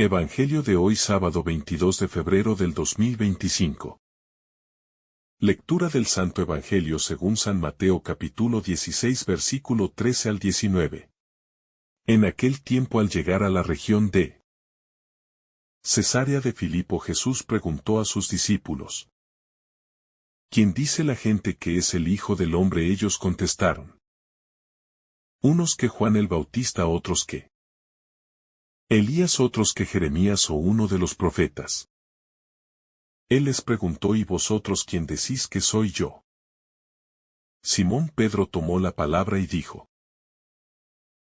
Evangelio de hoy sábado 22 de febrero del 2025. Lectura del Santo Evangelio según San Mateo capítulo 16 versículo 13 al 19. En aquel tiempo al llegar a la región de Cesarea de Filipo Jesús preguntó a sus discípulos: ¿Quién dice la gente que es el Hijo del Hombre? Ellos contestaron: unos que Juan el Bautista, otros que Elías, otros que Jeremías o uno de los profetas. Él les preguntó: ¿y vosotros quién decís que soy yo? Simón Pedro tomó la palabra y dijo: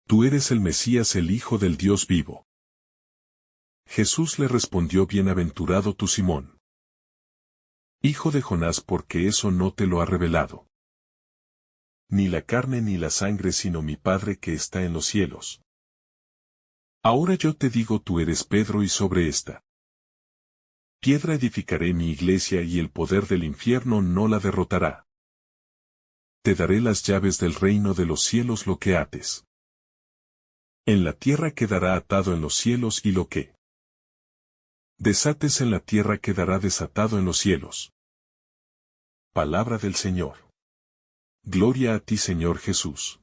Tú eres el Mesías, el Hijo del Dios vivo. Jesús le respondió: Bienaventurado tú, Simón, hijo de Jonás, porque eso no te lo ha revelado ni la carne ni la sangre, sino mi Padre que está en los cielos. Ahora yo te digo: tú eres Pedro, y sobre esta piedra edificaré mi iglesia, y el poder del infierno no la derrotará. Te daré las llaves del reino de los cielos. Lo que ates en la tierra quedará atado en los cielos, y lo que desates en la tierra quedará desatado en los cielos. Palabra del Señor. Gloria a ti, Señor Jesús.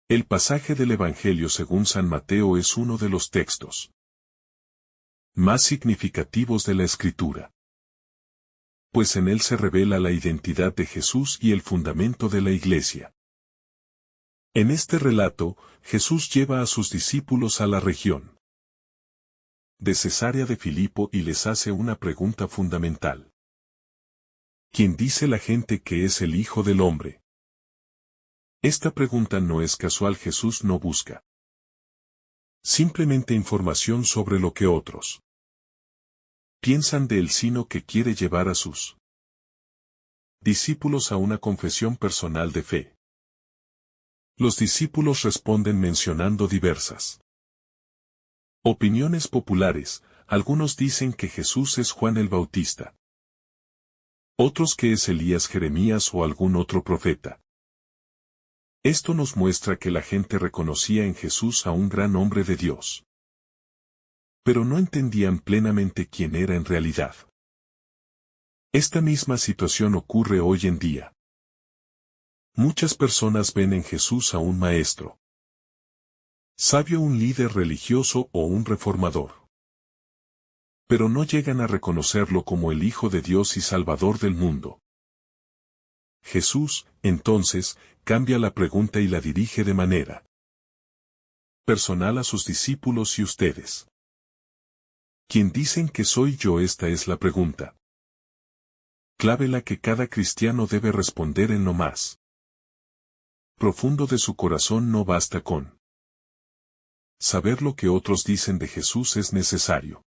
El pasaje del Evangelio según San Mateo es uno de los textos más significativos de la Escritura, pues en él se revela la identidad de Jesús y el fundamento de la Iglesia. En este relato, Jesús lleva a sus discípulos a la región de Cesarea de Filipo y les hace una pregunta fundamental: ¿quién dice la gente que es el Hijo del Hombre? Esta pregunta no es casual. Jesús no busca simplemente información sobre lo que otros piensan de él, sino que quiere llevar a sus discípulos a una confesión personal de fe. Los discípulos responden mencionando diversas opiniones populares. Algunos dicen que Jesús es Juan el Bautista, otros que es Elías, Jeremías o algún otro profeta. Esto nos muestra que la gente reconocía en Jesús a un gran hombre de Dios, pero no entendían plenamente quién era en realidad. Esta misma situación ocurre hoy en día. Muchas personas ven en Jesús a un maestro sabio, un líder religioso o un reformador, pero no llegan a reconocerlo como el Hijo de Dios y Salvador del mundo. Jesús, entonces, cambia la pregunta y la dirige de manera personal a sus discípulos: ¿y ustedes? ¿Quién dicen que soy yo? Esta es la pregunta clave, la que cada cristiano debe responder en lo más profundo de su corazón. No basta con saber lo que otros dicen de Jesús, es necesario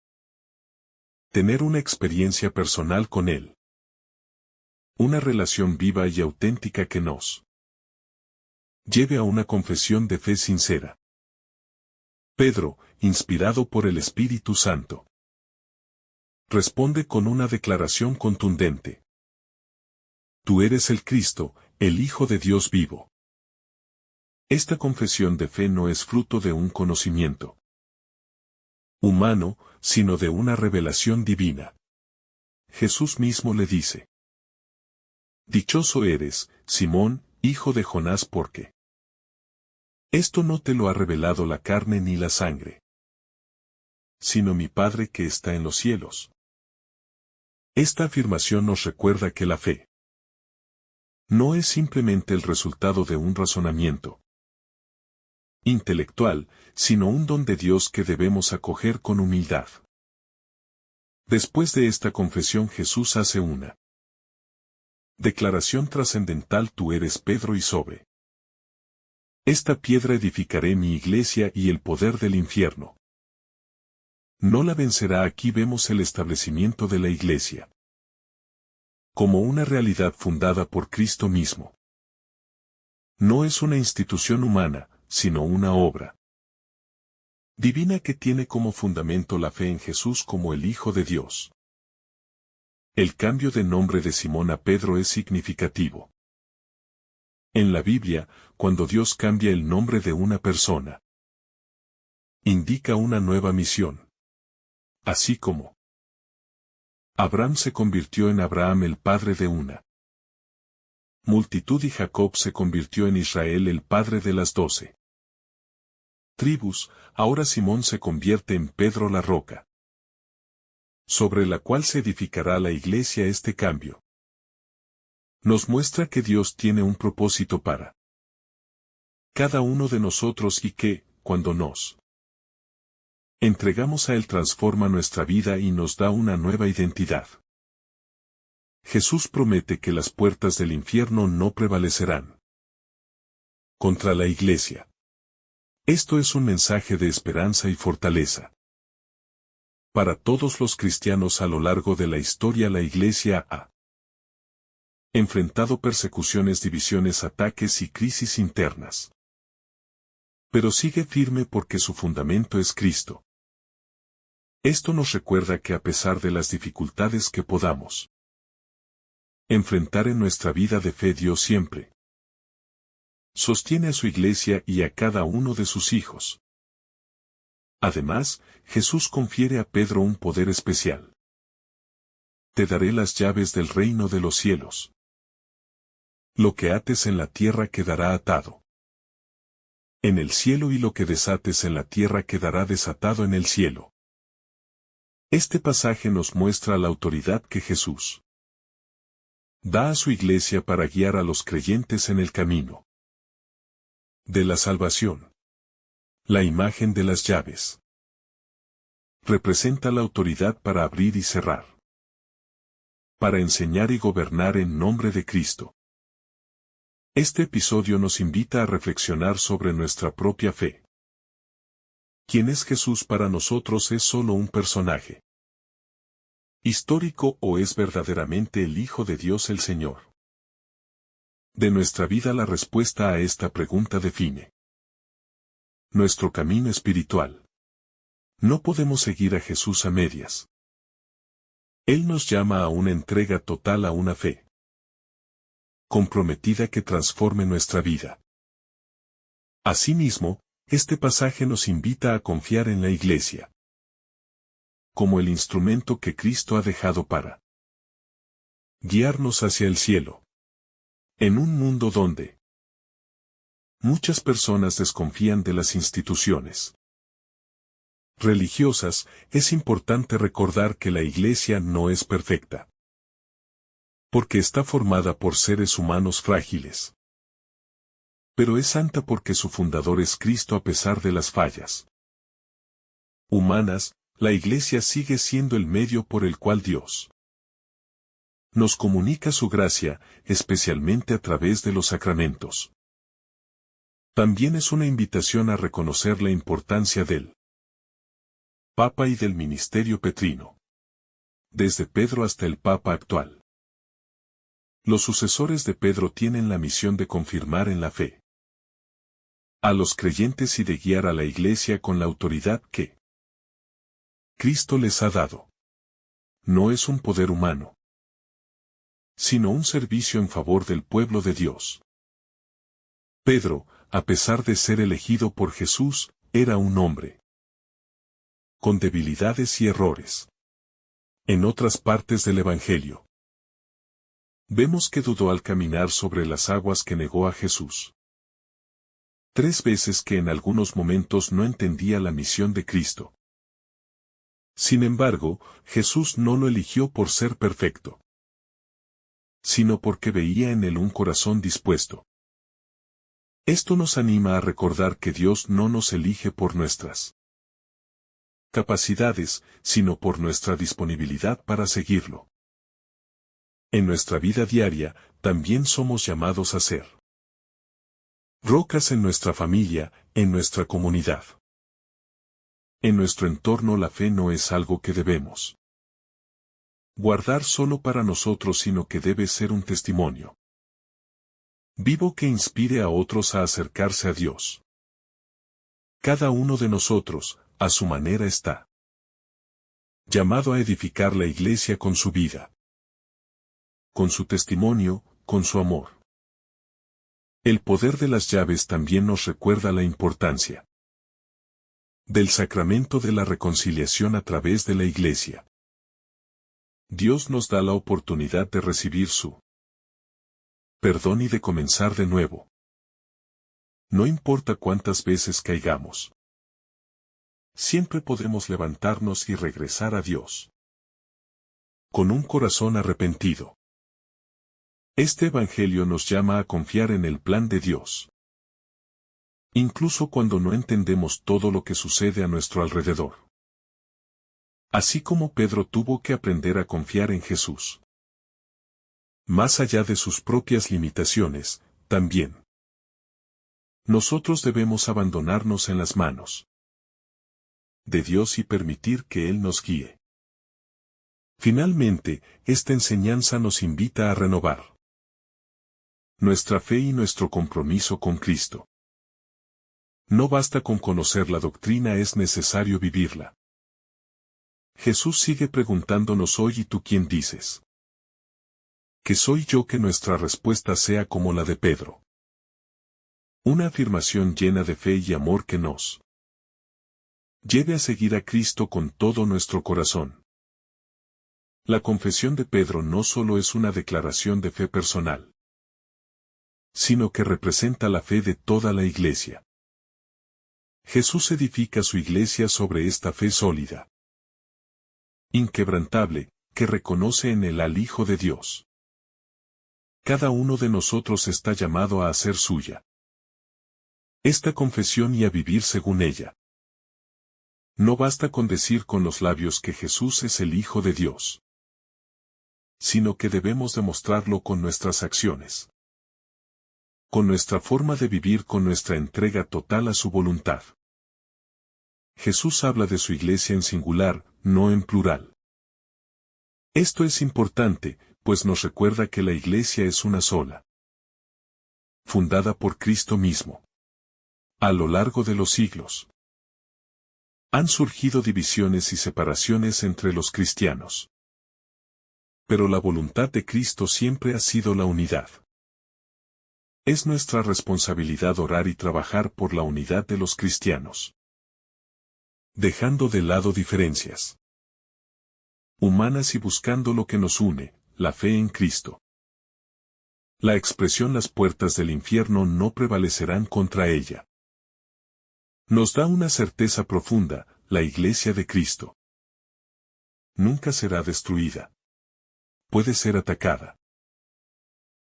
tener una experiencia personal con Él, una relación viva y auténtica que nos lleve a una confesión de fe sincera. Pedro, inspirado por el Espíritu Santo, responde con una declaración contundente: Tú eres el Cristo, el Hijo de Dios vivo. Esta confesión de fe no es fruto de un conocimiento humano, sino de una revelación divina. Jesús mismo le dice: Dichoso eres, Simón, hijo de Jonás, porque esto no te lo ha revelado la carne ni la sangre, sino mi Padre que está en los cielos. Esta afirmación nos recuerda que la fe no es simplemente el resultado de un razonamiento intelectual, sino un don de Dios que debemos acoger con humildad. Después de esta confesión, Jesús hace una declaración trascendental: Tú eres Pedro, y sobre esta piedra edificaré mi iglesia, y el poder del infierno no la vencerá. Aquí vemos el establecimiento de la iglesia como una realidad fundada por Cristo mismo. No es una institución humana, sino una obra divina que tiene como fundamento la fe en Jesús como el Hijo de Dios. El cambio de nombre de Simón a Pedro es significativo. En la Biblia, cuando Dios cambia el nombre de una persona, indica una nueva misión. Así como Abraham se convirtió en Abraham el padre de una multitud y Jacob se convirtió en Israel el padre de las 12 tribus, ahora Simón se convierte en Pedro la roca, sobre la cual se edificará la iglesia. Este cambio nos muestra que Dios tiene un propósito para cada uno de nosotros y que, cuando nos entregamos a Él, transforma nuestra vida y nos da una nueva identidad. Jesús promete que las puertas del infierno no prevalecerán contra la iglesia. Esto es un mensaje de esperanza y fortaleza. Para todos los cristianos a lo largo de la historia, la iglesia ha enfrentado persecuciones, divisiones, ataques y crisis internas. Pero sigue firme porque su fundamento es Cristo. Esto nos recuerda que a pesar de las dificultades que podamos enfrentar en nuestra vida de fe, Dios siempre sostiene a su iglesia y a cada uno de sus hijos. Además, Jesús confiere a Pedro un poder especial. Te daré las llaves del reino de los cielos. Lo que ates en la tierra quedará atado en el cielo y lo que desates en la tierra quedará desatado en el cielo. Este pasaje nos muestra la autoridad que Jesús da a su iglesia para guiar a los creyentes en el camino de la salvación. La imagen de las llaves representa la autoridad para abrir y cerrar, para enseñar y gobernar en nombre de Cristo. Este episodio nos invita a reflexionar sobre nuestra propia fe. ¿Quién es Jesús para nosotros? ¿Es solo un personaje histórico o es verdaderamente el Hijo de Dios, el Señor de nuestra vida? La respuesta a esta pregunta define nuestro camino espiritual. No podemos seguir a Jesús a medias. Él nos llama a una entrega total, a una fe comprometida que transforme nuestra vida. Asimismo, este pasaje nos invita a confiar en la iglesia como el instrumento que Cristo ha dejado para guiarnos hacia el cielo. En un mundo donde muchas personas desconfían de las instituciones religiosas, es importante recordar que la iglesia no es perfecta, porque está formada por seres humanos frágiles. Pero es santa porque su fundador es Cristo. A pesar de las fallas humanas, la iglesia sigue siendo el medio por el cual Dios nos comunica su gracia, especialmente a través de los sacramentos. También es una invitación a reconocer la importancia del Papa y del ministerio petrino, desde Pedro hasta el Papa actual. Los sucesores de Pedro tienen la misión de confirmar en la fe a los creyentes y de guiar a la iglesia con la autoridad que Cristo les ha dado. No es un poder humano, sino un servicio en favor del pueblo de Dios. Pedro, a pesar de ser elegido por Jesús, era un hombre con debilidades y errores. En otras partes del Evangelio, vemos que dudó al caminar sobre las aguas, que negó a Jesús 3 veces, que en algunos momentos no entendía la misión de Cristo. Sin embargo, Jesús no lo eligió por ser perfecto, sino porque veía en él un corazón dispuesto. Esto nos anima a recordar que Dios no nos elige por nuestras capacidades, sino por nuestra disponibilidad para seguirlo. En nuestra vida diaria, también somos llamados a ser rocas en nuestra familia, en nuestra comunidad. En nuestro entorno, la fe no es algo que debemos guardar solo para nosotros, sino que debe ser un testimonio vivo que inspire a otros a acercarse a Dios. Cada uno de nosotros, a su manera, está llamado a edificar la iglesia con su vida, con su testimonio, con su amor. El poder de las llaves también nos recuerda la importancia Del sacramento de la reconciliación a través de la Iglesia. Dios nos da la oportunidad de recibir su perdón y de comenzar de nuevo. No importa cuántas veces caigamos. Siempre podemos levantarnos y regresar a Dios. Con un corazón arrepentido. Este Evangelio nos llama a confiar en el plan de Dios. Incluso cuando no entendemos todo lo que sucede a nuestro alrededor. Así como Pedro tuvo que aprender a confiar en Jesús. Más allá de sus propias limitaciones, también. Nosotros debemos abandonarnos en las manos de Dios y permitir que Él nos guíe. Finalmente, esta enseñanza nos invita a renovar nuestra fe y nuestro compromiso con Cristo. No basta con conocer la doctrina, es necesario vivirla. Jesús sigue preguntándonos hoy: ¿y tú quién dices que soy yo? Que nuestra respuesta sea como la de Pedro. Una afirmación llena de fe y amor que nos lleve a seguir a Cristo con todo nuestro corazón. La confesión de Pedro no solo es una declaración de fe personal, sino que representa la fe de toda la Iglesia. Jesús edifica su Iglesia sobre esta fe sólida, inquebrantable, que reconoce en él al Hijo de Dios. Cada uno de nosotros está llamado a hacer suya esta confesión y a vivir según ella. No basta con decir con los labios que Jesús es el Hijo de Dios, sino que debemos demostrarlo con nuestras acciones, con nuestra forma de vivir, con nuestra entrega total a su voluntad. Jesús habla de su Iglesia en singular, no en plural. Esto es importante, pues nos recuerda que la Iglesia es una sola, fundada por Cristo mismo. A lo largo de los siglos, han surgido divisiones y separaciones entre los cristianos. Pero la voluntad de Cristo siempre ha sido la unidad. Es nuestra responsabilidad orar y trabajar por la unidad de los cristianos, dejando de lado diferencias humanas y buscando lo que nos une, la fe en Cristo. La expresión "las puertas del infierno no prevalecerán contra ella" nos da una certeza profunda: la Iglesia de Cristo nunca será destruida. Puede ser atacada.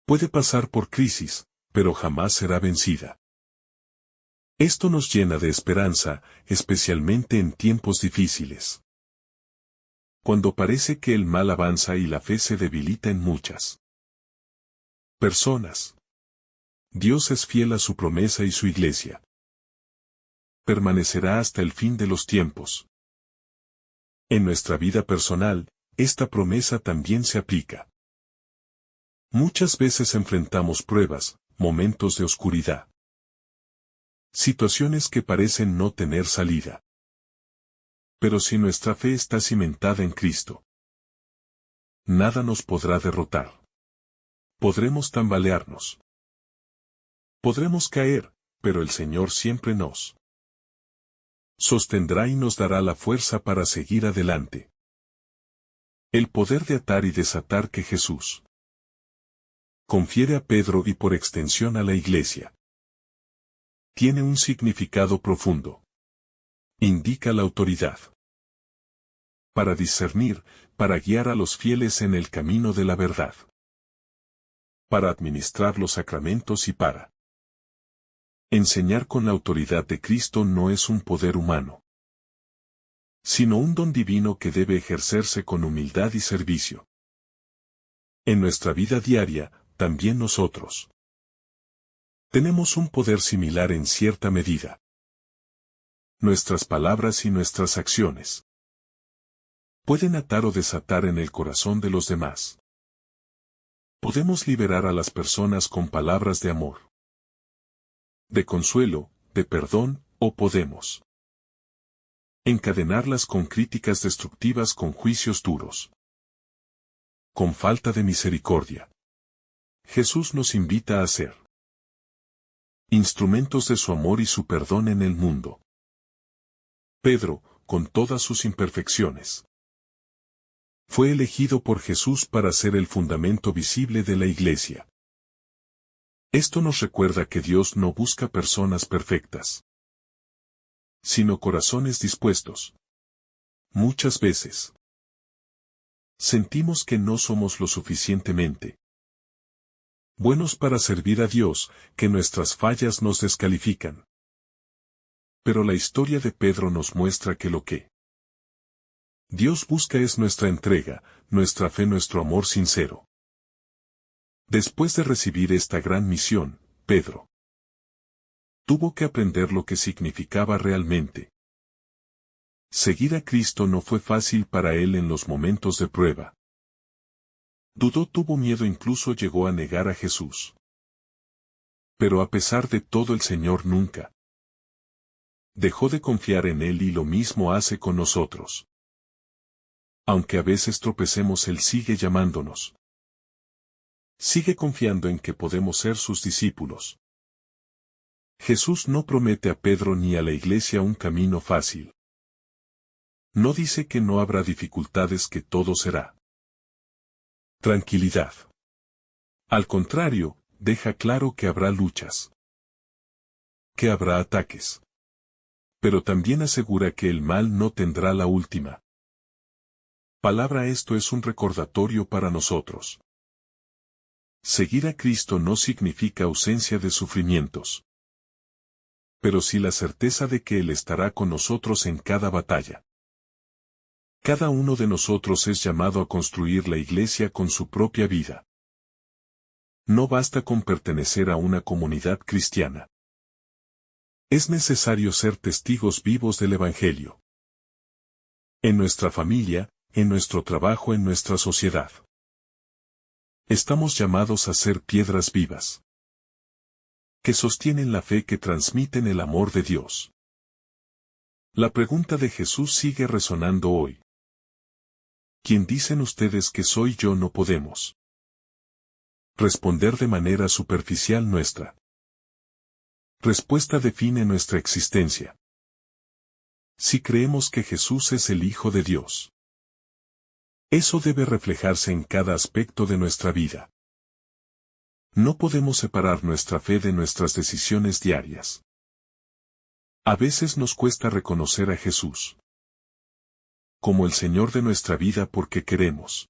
Puede pasar por crisis, pero jamás será vencida. Esto nos llena de esperanza, especialmente en tiempos difíciles. Cuando parece que el mal avanza y la fe se debilita en muchas personas. Dios es fiel a su promesa y su Iglesia permanecerá hasta el fin de los tiempos. En nuestra vida personal, esta promesa también se aplica. Muchas veces enfrentamos pruebas, momentos de oscuridad, situaciones que parecen no tener salida. Pero si nuestra fe está cimentada en Cristo, nada nos podrá derrotar. Podremos tambalearnos. Podremos caer, pero el Señor siempre nos sostendrá y nos dará la fuerza para seguir adelante. El poder de atar y desatar que Jesús confiere a Pedro y por extensión a la Iglesia tiene un significado profundo. Indica la autoridad para discernir, para guiar a los fieles en el camino de la verdad, para administrar los sacramentos y para enseñar con la autoridad de Cristo. No es un poder humano, sino un don divino que debe ejercerse con humildad y servicio. En nuestra vida diaria, también nosotros tenemos un poder similar en cierta medida. Nuestras palabras y nuestras acciones pueden atar o desatar en el corazón de los demás. Podemos liberar a las personas con palabras de amor, de consuelo, de perdón, o podemos encadenarlas con críticas destructivas, con juicios duros, con falta de misericordia. Jesús nos invita a ser instrumentos de su amor y su perdón en el mundo. Pedro, con todas sus imperfecciones, fue elegido por Jesús para ser el fundamento visible de la Iglesia. Esto nos recuerda que Dios no busca personas perfectas, sino corazones dispuestos. Muchas veces sentimos que no somos lo suficientemente buenos para servir a Dios, que nuestras fallas nos descalifican. Pero la historia de Pedro nos muestra que lo que Dios busca es nuestra entrega, nuestra fe, nuestro amor sincero. Después de recibir esta gran misión, Pedro tuvo que aprender lo que significaba realmente. Seguir a Cristo no fue fácil para él en los momentos de prueba. Dudó, tuvo miedo, incluso llegó a negar a Jesús. Pero a pesar de todo, el Señor nunca dejó de confiar en él, y lo mismo hace con nosotros. Aunque a veces tropecemos, Él sigue llamándonos. Sigue confiando en que podemos ser sus discípulos. Jesús no promete a Pedro ni a la Iglesia un camino fácil. No dice que no habrá dificultades, que todo será tranquilidad. Al contrario, deja claro que habrá luchas, que habrá ataques. Pero también asegura que el mal no tendrá la última palabra. Esto es un recordatorio para nosotros. Seguir a Cristo no significa ausencia de sufrimientos, pero sí la certeza de que Él estará con nosotros en cada batalla. Cada uno de nosotros es llamado a construir la Iglesia con su propia vida. No basta con pertenecer a una comunidad cristiana. Es necesario ser testigos vivos del Evangelio. En nuestra familia, en nuestro trabajo, en nuestra sociedad. Estamos llamados a ser piedras vivas, que sostienen la fe, que transmiten el amor de Dios. La pregunta de Jesús sigue resonando hoy. ¿Quién dicen ustedes que soy yo? No podemos responder de manera superficial. Nuestra respuesta define nuestra existencia. Si creemos que Jesús es el Hijo de Dios, eso debe reflejarse en cada aspecto de nuestra vida. No podemos separar nuestra fe de nuestras decisiones diarias. A veces nos cuesta reconocer a Jesús como el Señor de nuestra vida, porque queremos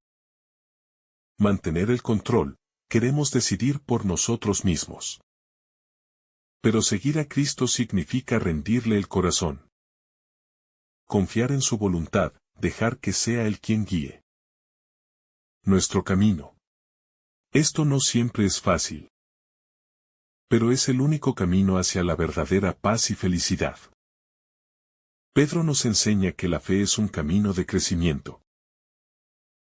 mantener el control, queremos decidir por nosotros mismos. Pero seguir a Cristo significa rendirle el corazón, confiar en su voluntad, dejar que sea Él quien guíe nuestro camino. Esto no siempre es fácil, pero es el único camino hacia la verdadera paz y felicidad. Pedro nos enseña que la fe es un camino de crecimiento.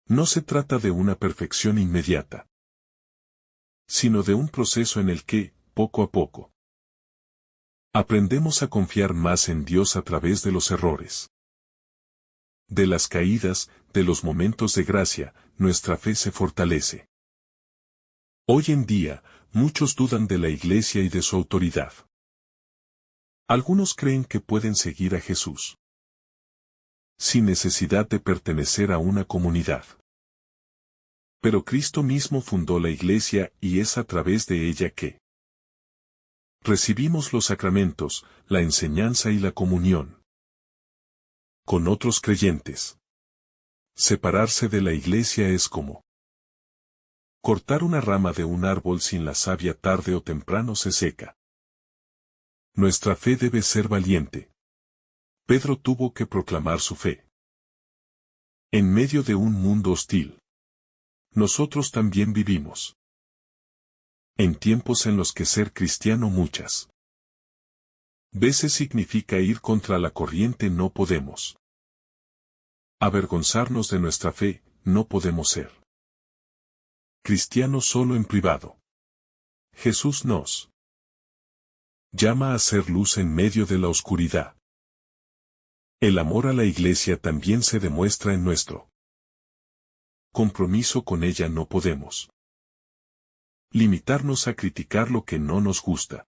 No se trata de una perfección inmediata, sino de un proceso en el que, poco a poco, aprendemos a confiar más en Dios a través de los errores, de las caídas, de los momentos de gracia. Nuestra fe se fortalece. Hoy en día, muchos dudan de la Iglesia y de su autoridad. Algunos creen que pueden seguir a Jesús sin necesidad de pertenecer a una comunidad. Pero Cristo mismo fundó la Iglesia, y es a través de ella que recibimos los sacramentos, la enseñanza y la comunión con otros creyentes. Separarse de la Iglesia es como cortar una rama de un árbol. Sin la savia, tarde o temprano se seca. Nuestra fe debe ser valiente. Pedro tuvo que proclamar su fe en medio de un mundo hostil. Nosotros también vivimos en tiempos en los que ser cristiano muchas veces significa ir contra la corriente. No podemos avergonzarnos de nuestra fe, no podemos ser cristianos solo en privado. Jesús nos llama a ser luz en medio de la oscuridad. El amor a la Iglesia también se demuestra en nuestro compromiso con ella. No podemos limitarnos a criticar lo que no nos gusta.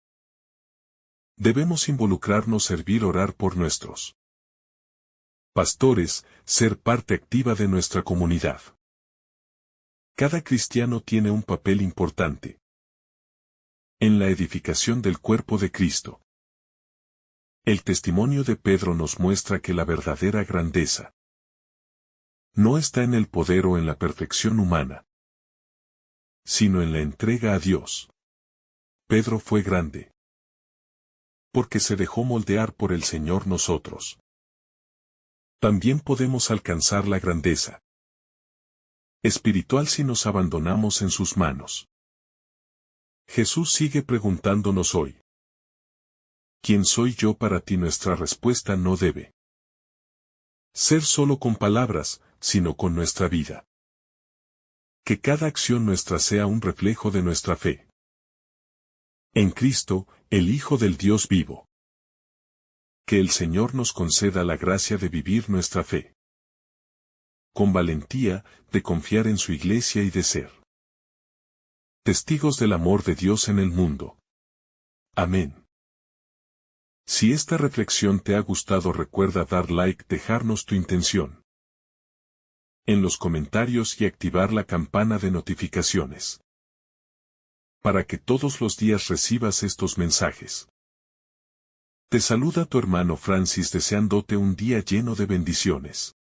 Debemos involucrarnos, servir, orar por nuestros Pastores, ser parte activa de nuestra comunidad. Cada cristiano tiene un papel importante en la edificación del cuerpo de Cristo. El testimonio de Pedro nos muestra que la verdadera grandeza no está en el poder o en la perfección humana, sino en la entrega a Dios. Pedro fue grande porque se dejó moldear por el Señor. Nosotros también podemos alcanzar la grandeza espiritual si nos abandonamos en sus manos. Jesús sigue preguntándonos hoy: ¿quién soy yo para ti? Nuestra respuesta no debe ser solo con palabras, sino con nuestra vida. Que cada acción nuestra sea un reflejo de nuestra fe en Cristo, el Hijo del Dios vivo. Que el Señor nos conceda la gracia de vivir nuestra fe con valentía, de confiar en su Iglesia y de ser testigos del amor de Dios en el mundo. Amén. Si esta reflexión te ha gustado, recuerda dar like, dejarnos tu intención en los comentarios y activar la campana de notificaciones para que todos los días recibas estos mensajes. Te saluda tu hermano Francis, deseándote un día lleno de bendiciones.